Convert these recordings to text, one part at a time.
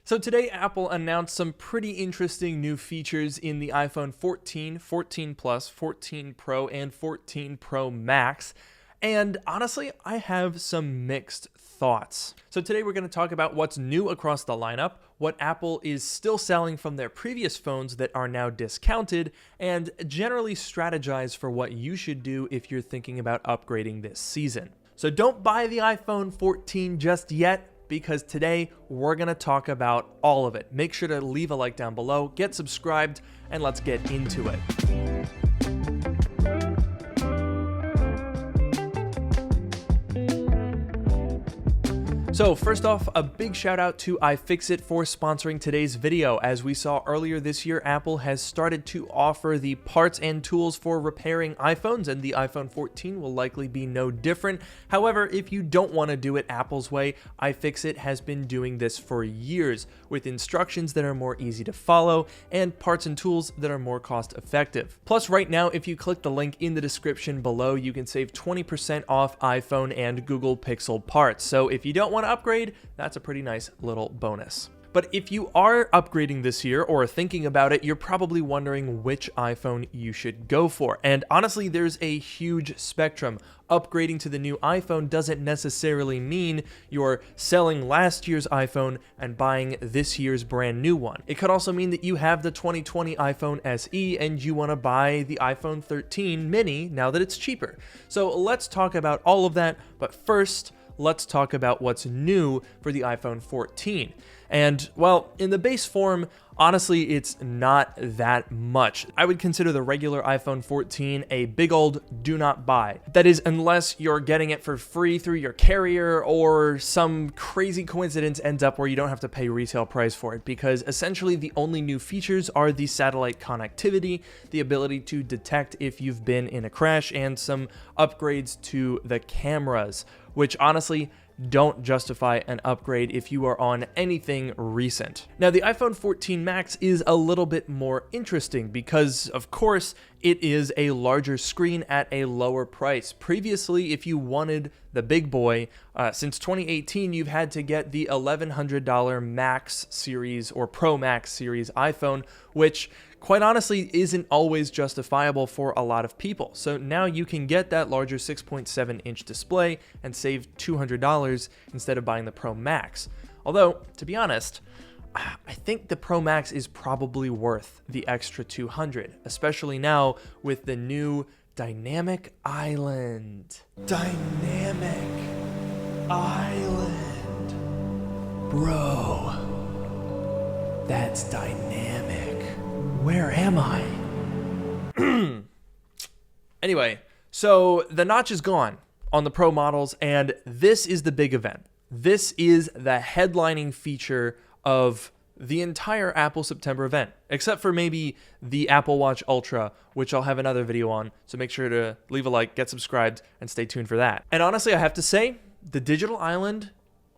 So today, Apple announced some pretty interesting new features in the iPhone 14, 14 Plus, 14 Pro, and 14 Pro Max. And honestly, I have some mixed thoughts. So today we're going to talk about what's new across the lineup, what Apple is still selling from their previous phones that are now discounted, and generally strategize for what you should do if you're thinking about upgrading this season. So don't buy the iPhone 14 just yet, because today we're going to talk about all of it. Make sure to leave a like down below, get subscribed, and let's get into it. So first off, a big shout out to iFixit for sponsoring today's video. As we saw earlier this year, Apple has started to offer the parts and tools for repairing iPhones, and the iPhone 14 will likely be no different. However, if you don't want to do it Apple's way, iFixit has been doing this for years with instructions that are more easy to follow and parts and tools that are more cost effective. Plus, right now, if you click the link in the description below, you can save 20% off iPhone and Google Pixel parts. So if you don't want to upgrade, that's a pretty nice little bonus. But if you are upgrading this year or thinking about it, you're probably wondering which iPhone you should go for. And honestly, there's a huge spectrum. Upgrading to the new iPhone doesn't necessarily mean you're selling last year's iPhone and buying this year's brand new one. It could also mean that you have the 2020 iPhone SE and you want to buy the iPhone 13 mini now that it's cheaper. So let's talk about all of that, but first, let's talk about what's new for the iPhone 14. And, well, in the base form, honestly, it's not that much. I would consider the regular iPhone 14 a big old do not buy. That is, unless you're getting it for free through your carrier or some crazy coincidence ends up where you don't have to pay retail price for it, because essentially the only new features are the satellite connectivity, the ability to detect if you've been in a crash, and some upgrades to the cameras, which honestly don't justify an upgrade if you are on anything recent. Now, the iPhone 14 Max is a little bit more interesting because, of course, it is a larger screen at a lower price. Previously, if you wanted the big boy, since 2018, you've had to get the $1,100 Max series or Pro Max series iPhone, which quite honestly isn't always justifiable for a lot of people. So now you can get that larger 6.7-inch display and save $200 instead of buying the Pro Max. Although, to be honest, I think the Pro Max is probably worth the extra $200, especially now with the new Dynamic Island. Dynamic Island. Bro, that's dynamic. Where am I? Anyway, so the notch is gone on the Pro models, and this is the big event. This is the headlining feature of the entire Apple September event, except for maybe the Apple Watch Ultra, which I'll have another video on, so make sure to leave a like, get subscribed, and stay tuned for that. And honestly, I have to say, the Digital Island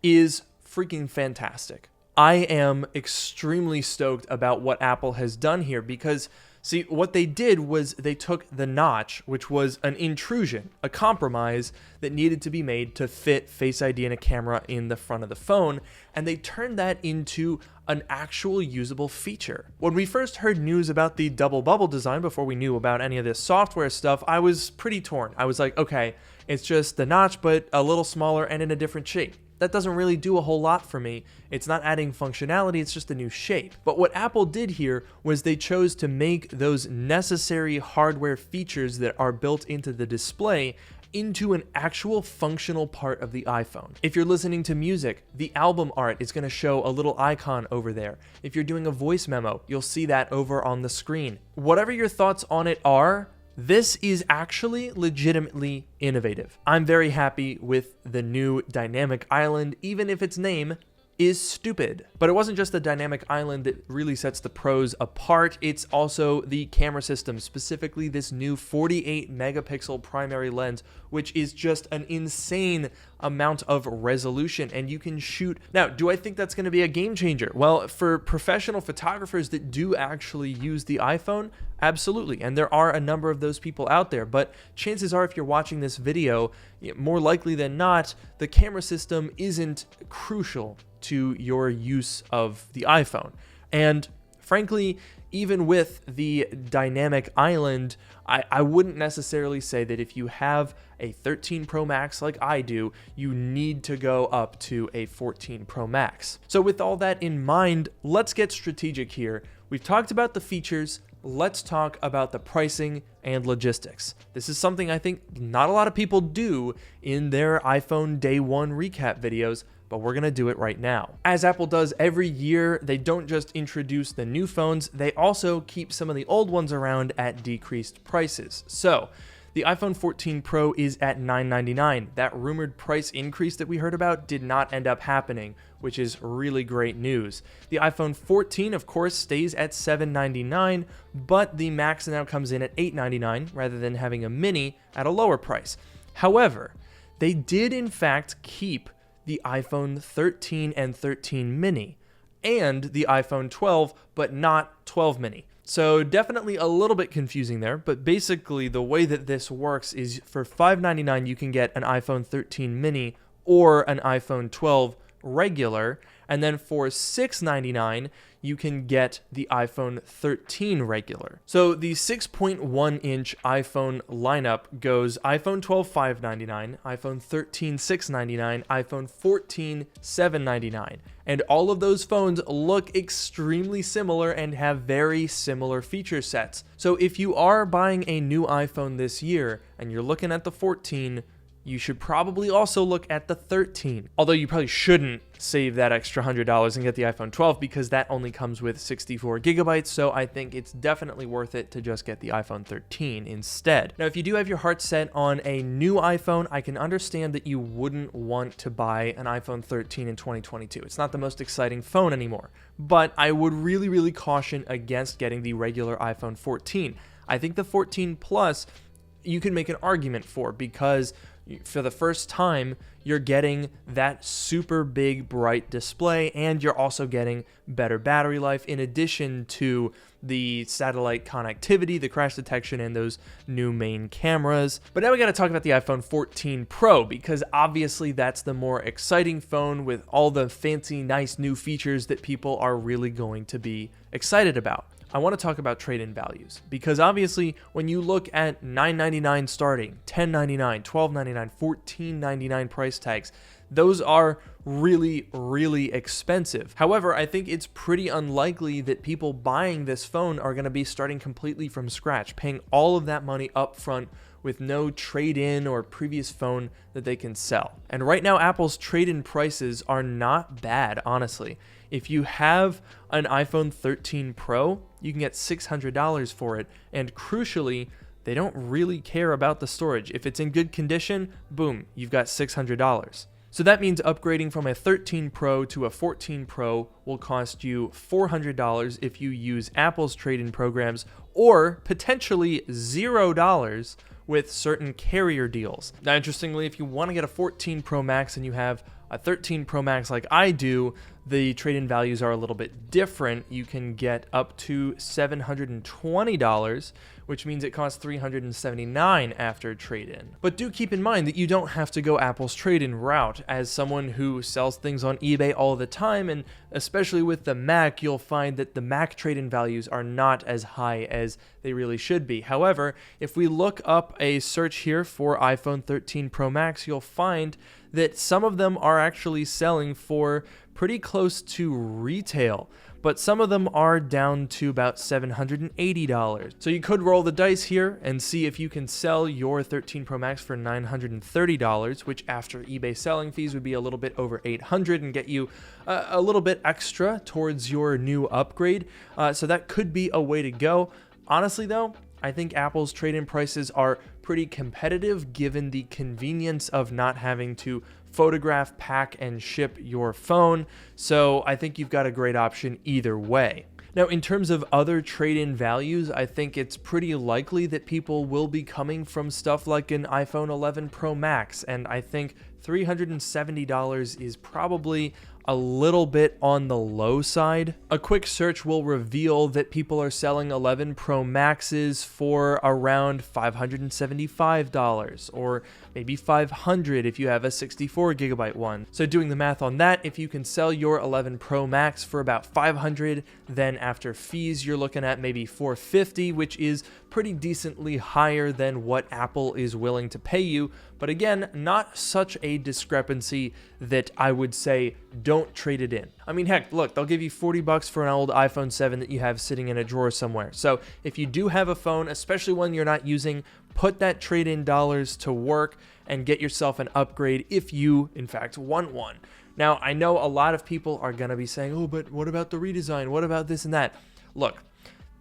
is freaking fantastic. I am extremely stoked about what Apple has done here because, see, what they did was they took the notch, which was an intrusion, a compromise that needed to be made to fit Face ID and a camera in the front of the phone, and they turned that into an actual usable feature. When we first heard news about the double bubble design before we knew about any of this software stuff, I was pretty torn. I was like, okay, it's just the notch, but a little smaller and in a different shape. That doesn't really do a whole lot for me. It's not adding functionality, it's just a new shape. But what Apple did here was they chose to make those necessary hardware features that are built into the display into an actual functional part of the iPhone. If you're listening to music, the album art is going to show a little icon over there. If you're doing a voice memo, you'll see that over on the screen. Whatever your thoughts on it are, this is actually legitimately innovative. I'm very happy with the new Dynamic Island, even if its name is stupid. But it wasn't just the Dynamic Island that really sets the Pros apart, it's also the camera system, specifically this new 48 megapixel primary lens, which is just an insane amount of resolution, and you can shoot. Now, do I think that's going to be a game changer? Well, for professional photographers that do actually use the iPhone, absolutely, and there are a number of those people out there, but chances are if you're watching this video, more likely than not, the camera system isn't crucial to your use of the iPhone. And frankly, even with the dynamic island, I wouldn't necessarily say that if you have a 13 Pro Max like I do, you need to go up to a 14 Pro Max. So with all that in mind, let's get strategic here. We've talked about the features. Let's talk about the pricing and logistics. This is something I think not a lot of people do in their iPhone Day 1 recap videos, but we're gonna do it right now. As Apple does every year, they don't just introduce the new phones, they also keep some of the old ones around at decreased prices. So, the iPhone 14 Pro is at $999. That rumored price increase that we heard about did not end up happening, which is really great news. The iPhone 14, of course, stays at $799, but the Max now comes in at $899 rather than having a mini at a lower price. However, they did in fact keep the iPhone 13 and 13 mini and the iPhone 12, but not 12 mini. So definitely a little bit confusing there, but basically the way that this works is for $599 you can get an iPhone 13 mini or an iPhone 12 regular, and then for $699 you can get the iPhone 13 regular. So the 6.1 inch iPhone lineup goes iPhone 12 $599, iPhone 13 $699, iPhone 14 $799, and all of those phones look extremely similar and have very similar feature sets. So if you are buying a new iPhone this year and you're looking at the 14, you should probably also look at the 13. Although you probably shouldn't save that extra $100 and get the iPhone 12 because that only comes with 64 gigabytes, so I think it's definitely worth it to just get the iPhone 13 instead. Now, if you do have your heart set on a new iPhone, I can understand that you wouldn't want to buy an iPhone 13 in 2022. It's not the most exciting phone anymore, but I would really caution against getting the regular iPhone 14. I think the 14 Plus you can make an argument for because for the first time, you're getting that super big bright display and you're also getting better battery life in addition to the satellite connectivity, the crash detection, and those new main cameras. But now we got to talk about the iPhone 14 Pro because obviously that's the more exciting phone with all the fancy, nice new features that people are really going to be excited about. I want to talk about trade-in values because obviously when you look at $999 starting, $1099, $1299, $1499 price tags, those are really expensive. However, I think it's pretty unlikely that people buying this phone are going to be starting completely from scratch, paying all of that money up front with no trade-in or previous phone that they can sell. And right now, Apple's trade-in prices are not bad, honestly. If you have an iPhone 13 Pro, you can get $600 for it, and crucially, they don't really care about the storage. If it's in good condition, boom, you've got $600. So that means upgrading from a 13 Pro to a 14 Pro will cost you $400 if you use Apple's trade-in programs, or potentially $0 with certain carrier deals. Now, interestingly, if you want to get a 14 Pro Max and you have a 13 Pro Max like I do, the trade-in values are a little bit different. You can get up to $720, which means it costs $379 after trade-in. But do keep in mind that you don't have to go Apple's trade-in route. As someone who sells things on eBay all the time, and especially with the Mac, you'll find that the Mac trade-in values are not as high as they really should be. However, if we look up a search here for iPhone 13 Pro Max, you'll find that some of them are actually selling for pretty close to retail, but some of them are down to about $780. So you could roll the dice here and see if you can sell your 13 Pro Max for $930, which after eBay selling fees would be a little bit over $800 and get you a little bit extra towards your new upgrade. So that could be a way to go. Honestly though, I think Apple's trade-in prices are pretty competitive given the convenience of not having to photograph, pack, and ship your phone. So I think you've got a great option either way. Now, in terms of other trade-in values, I think it's pretty likely that people will be coming from stuff like an iPhone 11 Pro Max, and I think $370 is probably a little bit on the low side. A quick search will reveal that people are selling 11 Pro Maxes for around $575, or maybe $500 if you have a 64 gigabyte one. So doing the math on that, if you can sell your 11 Pro Max for about $500, then after fees you're looking at maybe $450, which is pretty decently higher than what Apple is willing to pay you. But again, not such a discrepancy that I would say don't trade it in. I mean, heck, look, they'll give you $40 for an old iPhone 7 that you have sitting in a drawer somewhere. So if you do have a phone, especially one you're not using, put that trade-in dollars to work and get yourself an upgrade if you, in fact, want one. Now, I know a lot of people are going to be saying, oh, but what about the redesign? What about this and that? Look,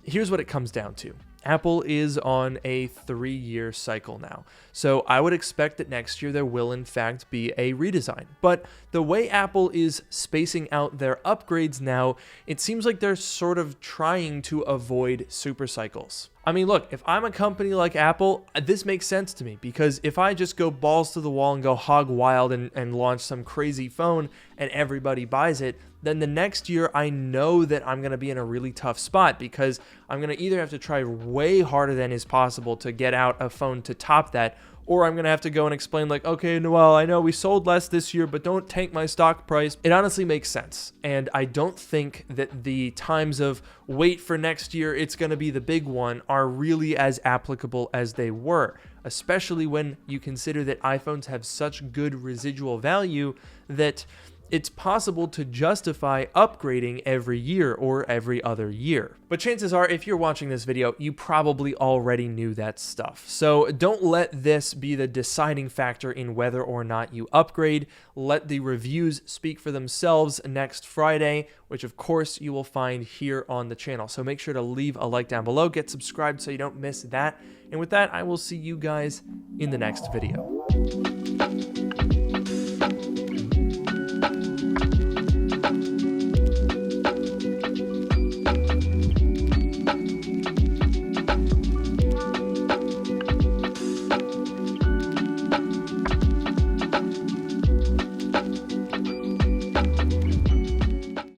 here's what it comes down to. Apple is on a 3-year cycle now, so I would expect that next year there will in fact be a redesign. But the way Apple is spacing out their upgrades now, it seems like they're sort of trying to avoid super cycles. I mean, look, if I'm a company like Apple, this makes sense to me, because if I just go balls to the wall and go hog wild and launch some crazy phone and everybody buys it, then the next year I know that I'm going to be in a really tough spot, because I'm going to either have to try way harder than is possible to get out a phone to top that, or I'm going to have to go and explain like, okay, well, I know we sold less this year, but don't tank my stock price. It honestly makes sense. And I don't think that the times of wait for next year, it's going to be the big one, are really as applicable as they were, especially when you consider that iPhones have such good residual value that it's possible to justify upgrading every year or every other year. But chances are, if you're watching this video, you probably already knew that stuff. So don't let this be the deciding factor in whether or not you upgrade. Let the reviews speak for themselves next Friday, which of course you will find here on the channel. So make sure to leave a like down below, get subscribed so you don't miss that. And with that, I will see you guys in the next video.